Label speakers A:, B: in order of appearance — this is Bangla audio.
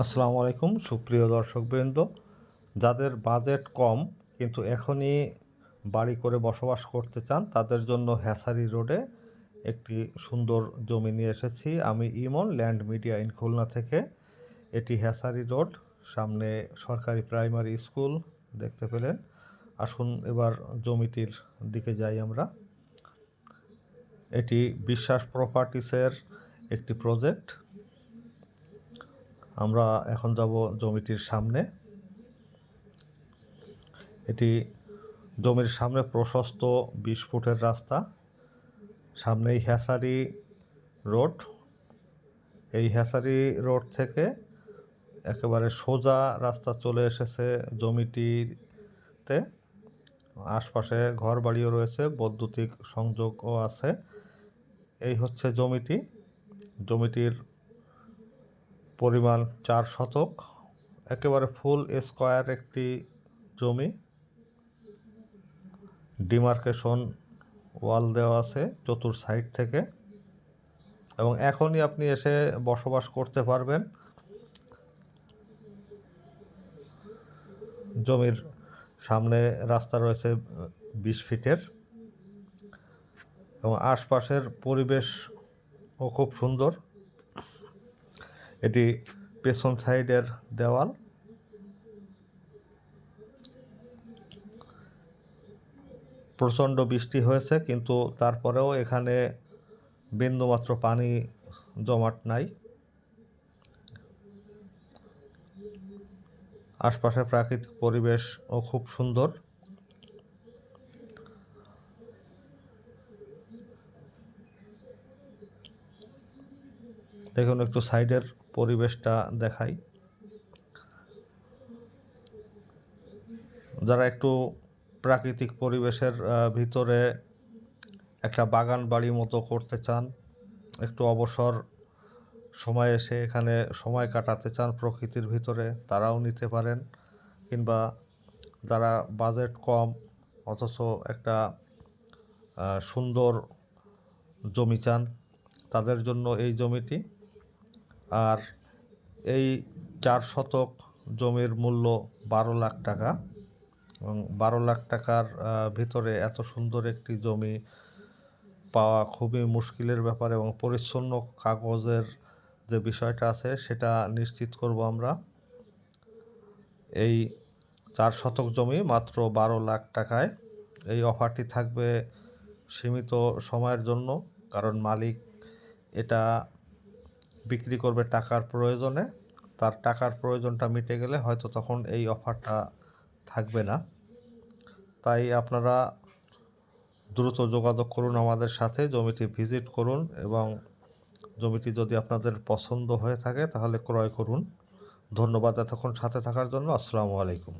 A: আসসালামু আলাইকুম সুপ্রিয় দর্শকবৃন্দ, যাদের বাজেট কম কিন্তু এখনই বাড়ি করে বসবাস করতে চান তাদের জন্য হ্যাসারি রোডে একটি সুন্দর জমি নিয়ে এসেছি। আমি ইমন, ল্যান্ড মিডিয়া ইন খুলনা থেকে। এটি হ্যাসারি রোড, সামনে সরকারি প্রাইমারি স্কুল দেখতে পেলেন। আসুন এবার জমিটির দিকে যাই আমরা। এটি বিশ্বাস প্রপার্টিসের একটি প্রজেক্ট। আমরা এখন যাব জমিটির সামনে। এটি জমির সামনে প্রশস্ত 20 ফুটের রাস্তা, সামনেই হ্যাসারি রোড। এই হ্যাসারি রোড থেকে একেবারে সোজা রাস্তা চলে এসেছে জমিটিতে। আশপাশে ঘর বাড়িও রয়েছে, বৈদ্যুতিক সংযোগও আছে। এই হচ্ছে জমিটির পরিমাণ 4 শতক, একেবারে ফুল স্কয়ার একটি জমি। ডিমার্কেশন ওয়াল দেওয়া আছে চতুর সাইড থেকে, এবং এখনই আপনি এসে বসবাস করতে পারবেন। জমির সামনে রাস্তা রয়েছে 20 ফিটের, এবং আশপাশের পরিবেশও খুব সুন্দর। এটি পেছন সাইডের দেওয়াল। প্রচণ্ড বৃষ্টি হয়েছে কিন্তু তারপরেও এখানে বিন্দুমাত্র পানি জমাট নাই। আশপাশের প্রাকৃতিক পরিবেশও খুব সুন্দর। দেখুন, একটু সাইডের পরিবেশটা দেখাই। যারা একটু প্রাকৃতিক পরিবেশের ভিতরে একটা বাগান বাড়ি মতো করতে চান, একটু অবসর সময় এসে এখানে সময় কাটাতে চান প্রকৃতির ভিতরে, তারাও নিতে পারেন। কিংবা যারা বাজেট কম অথচ একটা সুন্দর জমি চান, তাদের জন্য এই জমিটি। আর এই 4 শতক জমির মূল্য 12 লাখ টাকা, এবং 12 লাখ টাকার ভিতরে এত সুন্দর একটি জমি পাওয়া খুবই মুশকিলের ব্যাপার, এবং পরিচ্ছন্ন কাগজের যে বিষয়টা আছে সেটা নিশ্চিত করব আমরা। এই 4 শতক জমি মাত্র 12 লাখ টাকায়। এই অফারটি থাকবে সীমিত সময়ের জন্য, কারণ মালিক এটা বিক্রি করবে টাকার প্রয়োজনে। তার টাকার প্রয়োজনটা মিটে গেলে হয়তো তখন এই অফারটা থাকবে না। তাই আপনারা দ্রুত যোগাযোগ করুন আমাদের সাথে, জমিটি ভিজিট করুন, এবং জমিটি যদি আপনাদের পছন্দ হয়ে থাকে তাহলে ক্রয় করুন। ধন্যবাদ এতক্ষণ সাথে থাকার জন্য। আসসালামু আলাইকুম।